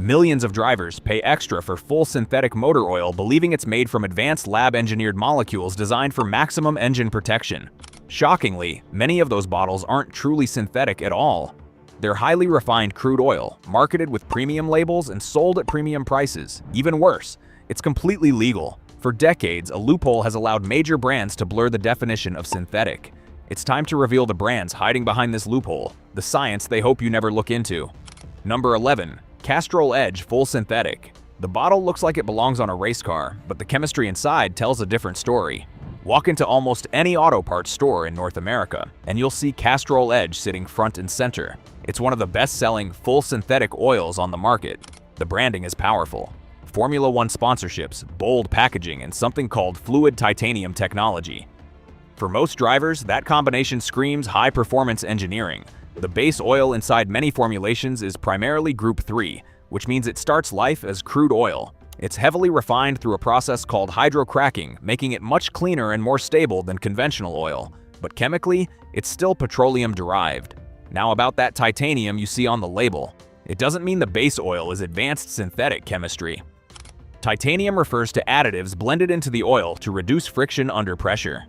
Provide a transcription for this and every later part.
Millions of drivers pay extra for full synthetic motor oil, believing it's made from advanced lab-engineered molecules designed for maximum engine protection. Shockingly, many of those bottles aren't truly synthetic at all. They're highly refined crude oil, marketed with premium labels and sold at premium prices. Even worse, it's completely legal. For decades, a loophole has allowed major brands to blur the definition of synthetic. It's time to reveal the brands hiding behind this loophole, the science they hope you never look into. Number 11. Castrol Edge Full Synthetic. The bottle looks like it belongs on a race car, but the chemistry inside tells a different story. Walk into almost any auto parts store in North America, and you'll see Castrol Edge sitting front and center. It's one of the best-selling full synthetic oils on the market. The branding is powerful. Formula One sponsorships, bold packaging, and something called fluid titanium technology. For most drivers, that combination screams high-performance engineering. The base oil inside many formulations is primarily Group 3, which means it starts life as crude oil. It's heavily refined through a process called hydrocracking, making it much cleaner and more stable than conventional oil. But chemically, it's still petroleum-derived. Now about that titanium you see on the label. It doesn't mean the base oil is advanced synthetic chemistry. Titanium refers to additives blended into the oil to reduce friction under pressure.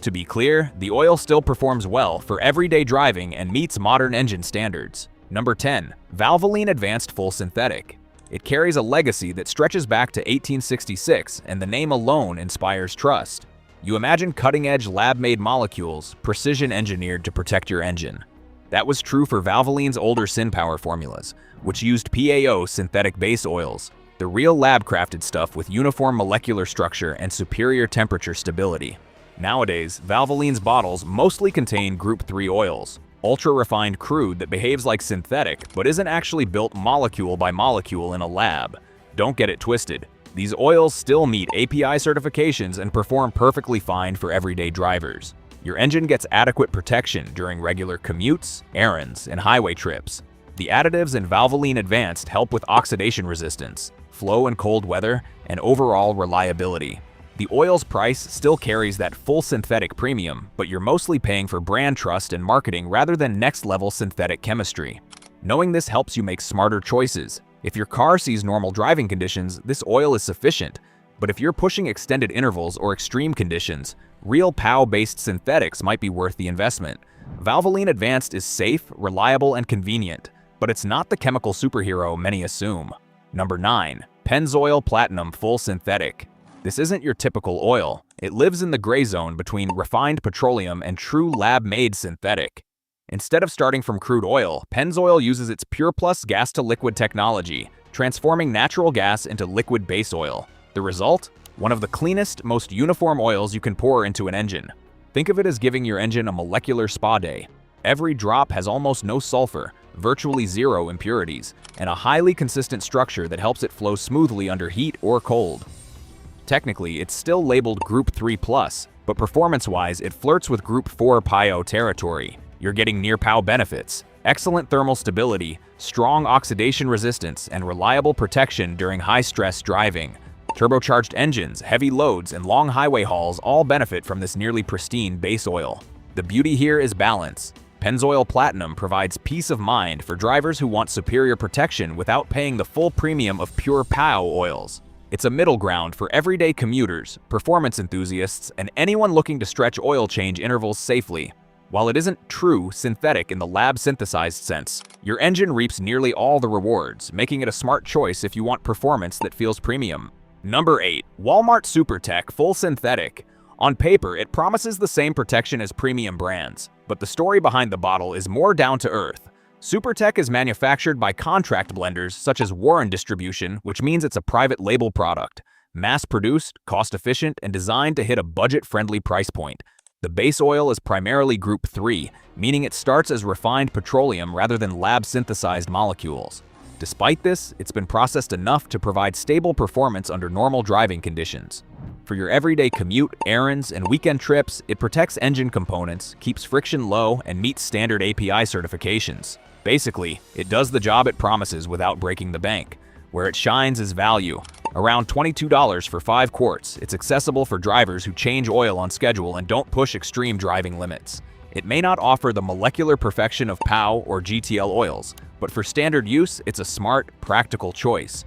To be clear, the oil still performs well for everyday driving and meets modern engine standards. Number 10. Valvoline Advanced Full Synthetic. It carries a legacy that stretches back to 1866, and the name alone inspires trust. You imagine cutting-edge lab-made molecules, precision-engineered to protect your engine. That was true for Valvoline's older SynPower formulas, which used PAO synthetic base oils, the real lab-crafted stuff with uniform molecular structure and superior temperature stability. Nowadays, Valvoline's bottles mostly contain Group 3 oils, ultra-refined crude that behaves like synthetic but isn't actually built molecule by molecule in a lab. Don't get it twisted. These oils still meet API certifications and perform perfectly fine for everyday drivers. Your engine gets adequate protection during regular commutes, errands, and highway trips. The additives in Valvoline Advanced help with oxidation resistance, flow in cold weather, and overall reliability. The oil's price still carries that full synthetic premium, but you're mostly paying for brand trust and marketing rather than next-level synthetic chemistry. Knowing this helps you make smarter choices. If your car sees normal driving conditions, this oil is sufficient. But if you're pushing extended intervals or extreme conditions, real PAO-based synthetics might be worth the investment. Valvoline Advanced is safe, reliable, and convenient, but it's not the chemical superhero many assume. Number 9. Pennzoil Platinum Full Synthetic. This isn't your typical oil. It lives in the gray zone between refined petroleum and true lab-made synthetic. Instead of starting from crude oil, Pennzoil uses its PurePlus gas-to-liquid technology, transforming natural gas into liquid base oil. The result? One of the cleanest, most uniform oils you can pour into an engine. Think of it as giving your engine a molecular spa day. Every drop has almost no sulfur, virtually zero impurities, and a highly consistent structure that helps it flow smoothly under heat or cold. Technically, it's still labeled Group 3+, but performance-wise, it flirts with Group 4 PAO territory. You're getting near PAO benefits, excellent thermal stability, strong oxidation resistance, and reliable protection during high-stress driving. Turbocharged engines, heavy loads, and long highway hauls all benefit from this nearly pristine base oil. The beauty here is balance. Pennzoil Platinum provides peace of mind for drivers who want superior protection without paying the full premium of pure PAO oils. It's a middle ground for everyday commuters, performance enthusiasts, and anyone looking to stretch oil change intervals safely. While it isn't true synthetic in the lab-synthesized sense, your engine reaps nearly all the rewards, making it a smart choice if you want performance that feels premium. Number 8. Walmart Supertech Full Synthetic. On paper, it promises the same protection as premium brands, but the story behind the bottle is more down to earth. Supertech is manufactured by contract blenders such as Warren Distribution, which means it's a private label product. Mass-produced, cost-efficient, and designed to hit a budget-friendly price point. The base oil is primarily Group 3, meaning it starts as refined petroleum rather than lab-synthesized molecules. Despite this, it's been processed enough to provide stable performance under normal driving conditions. For your everyday commute, errands, and weekend trips, it protects engine components, keeps friction low, and meets standard API certifications. Basically, it does the job it promises without breaking the bank. Where it shines is value. Around $22 for 5 quarts, it's accessible for drivers who change oil on schedule and don't push extreme driving limits. It may not offer the molecular perfection of POW or GTL oils, but for standard use, it's a smart, practical choice.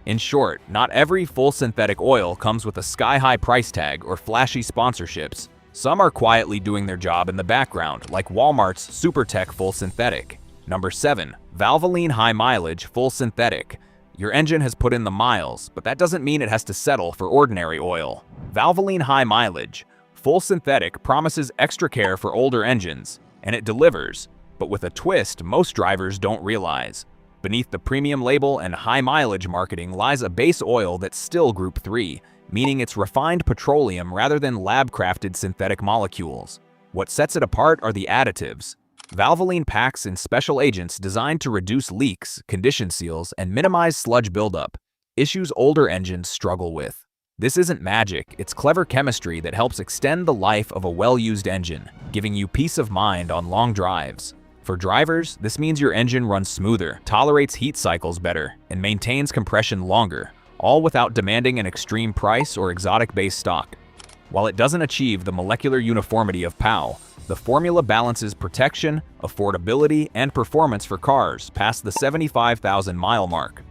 In short, not every full synthetic oil comes with a sky-high price tag or flashy sponsorships. Some are quietly doing their job in the background, like Walmart's Supertech Full Synthetic. Number 7. Valvoline High Mileage Full Synthetic. Your engine has put in the miles, but that doesn't mean it has to settle for ordinary oil. Valvoline High Mileage Full Synthetic promises extra care for older engines, and it delivers, but with a twist most drivers don't realize. Beneath the premium label and high mileage marketing lies a base oil that's still Group 3, meaning it's refined petroleum rather than lab-crafted synthetic molecules. What sets it apart are the additives. Valvoline packs in special agents designed to reduce leaks, condition seals, and minimize sludge buildup, issues older engines struggle with. This isn't magic, it's clever chemistry that helps extend the life of a well-used engine, giving you peace of mind on long drives. For drivers, this means your engine runs smoother, tolerates heat cycles better, and maintains compression longer, all without demanding an extreme price or exotic base stock. While it doesn't achieve the molecular uniformity of POW, the formula balances protection, affordability, and performance for cars past the 75,000-mile mark.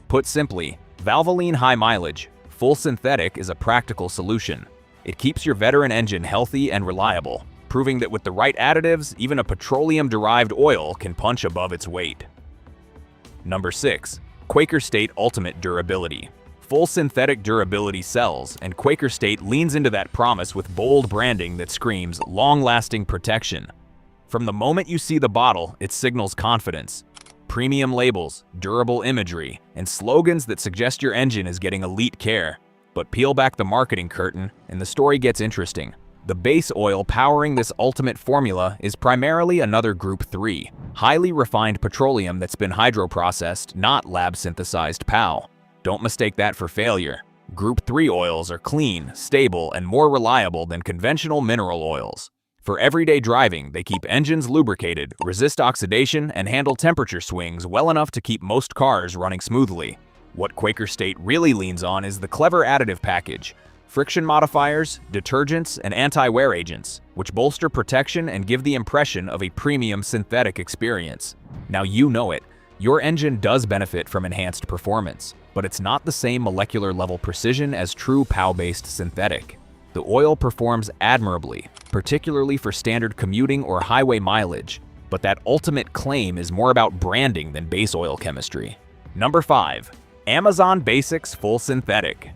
Put simply, Valvoline High Mileage Full Synthetic is a practical solution. It keeps your veteran engine healthy and reliable, proving that with the right additives, even a petroleum-derived oil can punch above its weight. Number 6. Quaker State Ultimate Durability. Full synthetic durability sells, and Quaker State leans into that promise with bold branding that screams long-lasting protection. From the moment you see the bottle, it signals confidence. Premium labels, durable imagery, and slogans that suggest your engine is getting elite care. But peel back the marketing curtain, and the story gets interesting. The base oil powering this ultimate formula is primarily another Group 3, highly refined petroleum that's been hydroprocessed, not lab-synthesized POW. Don't mistake that for failure. Group 3 oils are clean, stable, and more reliable than conventional mineral oils. For everyday driving, they keep engines lubricated, resist oxidation, and handle temperature swings well enough to keep most cars running smoothly. What Quaker State really leans on is the clever additive package. Friction modifiers, detergents, and anti-wear agents, which bolster protection and give the impression of a premium synthetic experience. Now you know it, your engine does benefit from enhanced performance, but it's not the same molecular level precision as true POW-based synthetic. The oil performs admirably, particularly for standard commuting or highway mileage, but that ultimate claim is more about branding than base oil chemistry. Number 5. Amazon Basics Full Synthetic.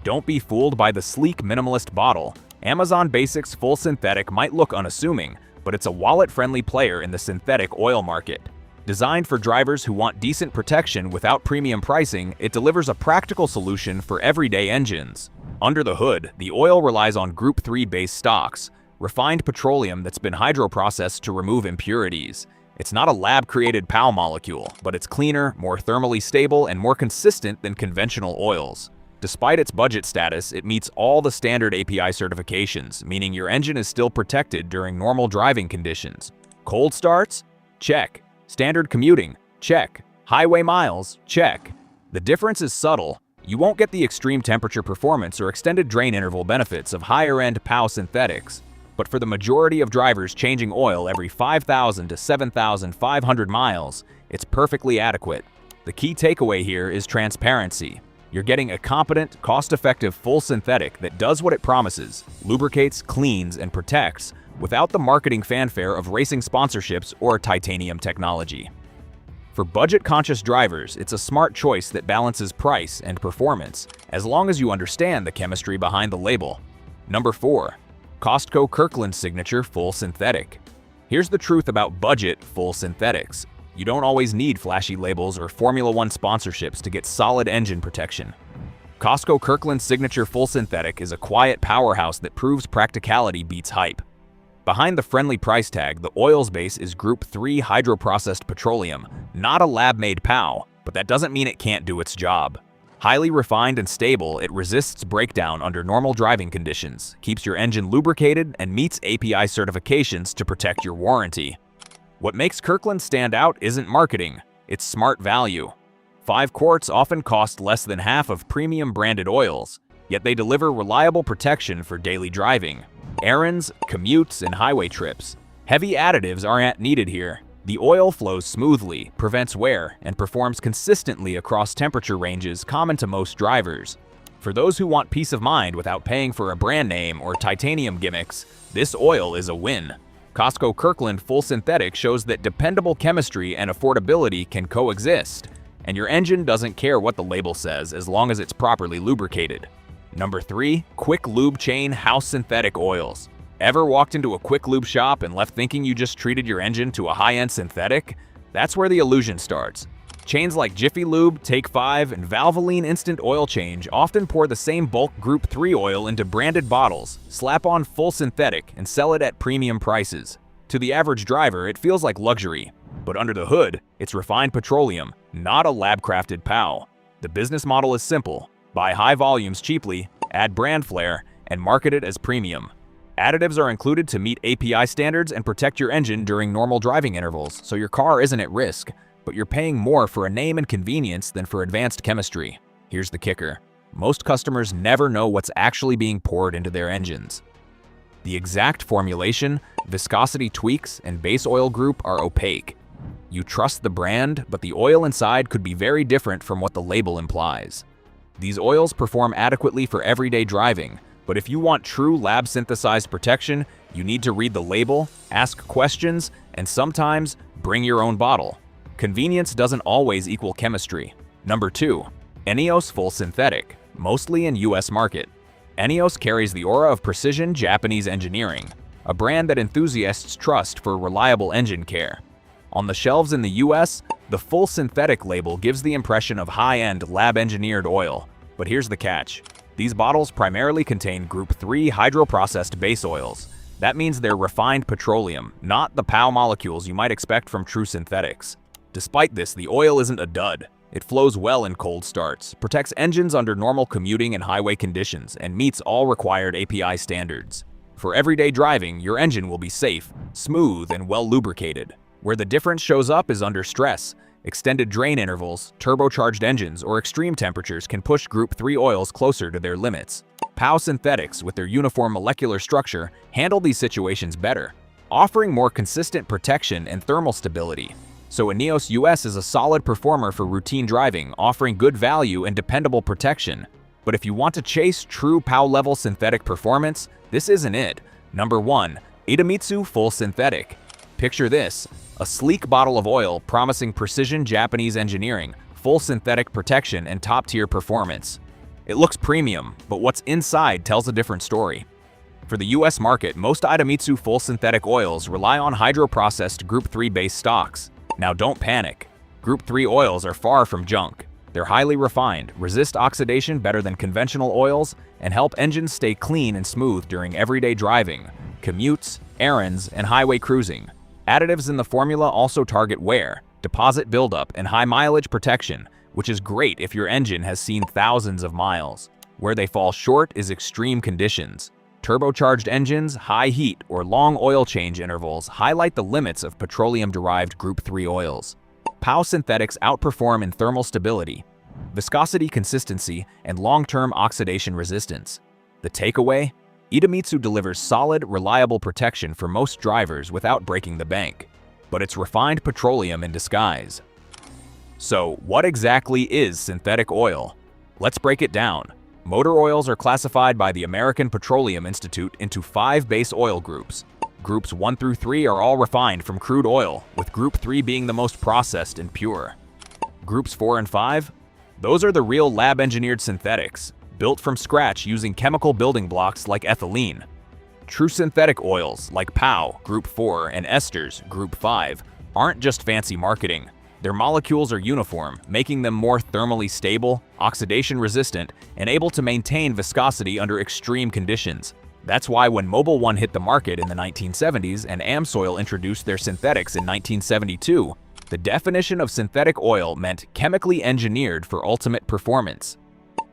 Don't be fooled by the sleek minimalist bottle. Amazon Basics Full Synthetic might look unassuming, but it's a wallet-friendly player in the synthetic oil market. Designed for drivers who want decent protection without premium pricing, it delivers a practical solution for everyday engines. Under the hood, the oil relies on Group 3 base stocks, refined petroleum that's been hydroprocessed to remove impurities. It's not a lab-created POW molecule, but it's cleaner, more thermally stable, and more consistent than conventional oils. Despite its budget status, it meets all the standard API certifications, meaning your engine is still protected during normal driving conditions. Cold starts? Check. Standard commuting? Check. Highway miles? Check. The difference is subtle. You won't get the extreme temperature performance or extended drain interval benefits of higher-end POW synthetics. But for the majority of drivers changing oil every 5,000 to 7,500 miles, it's perfectly adequate. The key takeaway here is transparency. You're getting a competent, cost-effective full synthetic that does what it promises, lubricates, cleans, and protects, without the marketing fanfare of racing sponsorships or titanium technology. For budget-conscious drivers, it's a smart choice that balances price and performance, as long as you understand the chemistry behind the label. Number 4. Costco Kirkland Signature Full Synthetic. Here's the truth about budget full synthetics. You don't always need flashy labels or Formula One sponsorships to get solid engine protection. Costco Kirkland Signature Full Synthetic is a quiet powerhouse that proves practicality beats hype. Behind the friendly price tag, the oil's base is Group 3 hydroprocessed petroleum, not a lab-made POW, but that doesn't mean it can't do its job. Highly refined and stable, it resists breakdown under normal driving conditions, keeps your engine lubricated, and meets API certifications to protect your warranty. What makes Kirkland stand out isn't marketing, it's smart value. 5 quarts often cost less than half of premium branded oils, yet they deliver reliable protection for daily driving, errands, commutes, and highway trips. Heavy additives aren't needed here. The oil flows smoothly, prevents wear, and performs consistently across temperature ranges common to most drivers. For those who want peace of mind without paying for a brand name or titanium gimmicks, this oil is a win. Costco Kirkland Full Synthetic shows that dependable chemistry and affordability can coexist, and your engine doesn't care what the label says as long as it's properly lubricated. Number 3. Quick Lube Chain House Synthetic Oils. Ever walked into a quick lube shop and left thinking you just treated your engine to a high-end synthetic? That's where the illusion starts. Chains like Jiffy Lube, Take 5, and Valvoline Instant Oil Change often pour the same bulk Group 3 oil into branded bottles, slap on full synthetic, and sell it at premium prices. To the average driver, it feels like luxury, but under the hood, it's refined petroleum, not a lab-crafted POW. The business model is simple: buy high volumes cheaply, add brand flair, and market it as premium. Additives are included to meet API standards and protect your engine during normal driving intervals, so your car isn't at risk, but you're paying more for a name and convenience than for advanced chemistry. Here's the kicker: most customers never know what's actually being poured into their engines. The exact formulation, viscosity tweaks, and base oil group are opaque. You trust the brand, but the oil inside could be very different from what the label implies. These oils perform adequately for everyday driving, but if you want true lab-synthesized protection, you need to read the label, ask questions, and sometimes bring your own bottle. Convenience doesn't always equal chemistry. Number 2. Eneos Full Synthetic, mostly in US market. Eneos carries the aura of precision Japanese engineering, a brand that enthusiasts trust for reliable engine care. On the shelves in the US, the full synthetic label gives the impression of high-end lab-engineered oil. But here's the catch: these bottles primarily contain Group 3 hydroprocessed base oils. That means they're refined petroleum, not the POW molecules you might expect from true synthetics. Despite this, the oil isn't a dud. It flows well in cold starts, protects engines under normal commuting and highway conditions, and meets all required API standards. For everyday driving, your engine will be safe, smooth, and well lubricated. Where the difference shows up is under stress. Extended drain intervals, turbocharged engines, or extreme temperatures can push Group 3 oils closer to their limits. POW synthetics, with their uniform molecular structure, handle these situations better, offering more consistent protection and thermal stability. So Eneos US is a solid performer for routine driving, offering good value and dependable protection. But if you want to chase true POW-level synthetic performance, this isn't it. Number 1. Idemitsu Full Synthetic. Picture this: a sleek bottle of oil promising precision Japanese engineering, full synthetic protection, and top-tier performance. It looks premium, but what's inside tells a different story. For the US market, most Idemitsu full synthetic oils rely on hydroprocessed Group 3 base stocks. Now don't panic. Group 3 oils are far from junk. They're highly refined, resist oxidation better than conventional oils, and help engines stay clean and smooth during everyday driving, commutes, errands, and highway cruising. Additives in the formula also target wear, deposit buildup, and high mileage protection, which is great if your engine has seen thousands of miles. Where they fall short is extreme conditions. Turbocharged engines, high heat, or long oil change intervals highlight the limits of petroleum-derived Group 3 oils. POW synthetics outperform in thermal stability, viscosity consistency, and long-term oxidation resistance. The takeaway? Idemitsu delivers solid, reliable protection for most drivers without breaking the bank. But it's refined petroleum in disguise. So, what exactly is synthetic oil? Let's break it down. Motor oils are classified by the American Petroleum Institute into 5 base oil groups. Groups 1 through 3 are all refined from crude oil, with Group 3 being the most processed and pure. Groups 4 and 5? Those are the real lab-engineered synthetics, built from scratch using chemical building blocks like ethylene. True synthetic oils like POW, Group 4, and esters, Group 5, aren't just fancy marketing. Their molecules are uniform, making them more thermally stable, oxidation-resistant, and able to maintain viscosity under extreme conditions. That's why when Mobil 1 hit the market in the 1970s and Amsoil introduced their synthetics in 1972, the definition of synthetic oil meant chemically engineered for ultimate performance.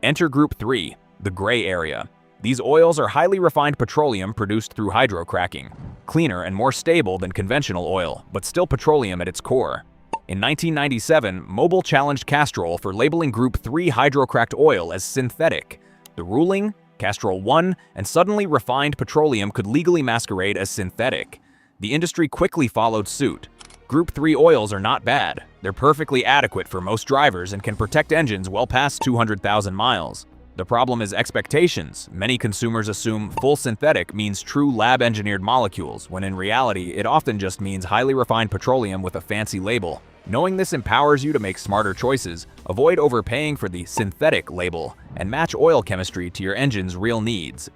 Enter Group 3, the gray area. These oils are highly refined petroleum produced through hydrocracking, cleaner and more stable than conventional oil, but still petroleum at its core. In 1997, Mobil challenged Castrol for labeling Group 3 hydrocracked oil as synthetic. The ruling? Castrol won, and suddenly refined petroleum could legally masquerade as synthetic. The industry quickly followed suit. Group 3 oils are not bad. They're perfectly adequate for most drivers and can protect engines well past 200,000 miles. The problem is expectations. Many consumers assume full synthetic means true lab-engineered molecules, when in reality, it often just means highly refined petroleum with a fancy label. Knowing this empowers you to make smarter choices, avoid overpaying for the synthetic label, and match oil chemistry to your engine's real needs.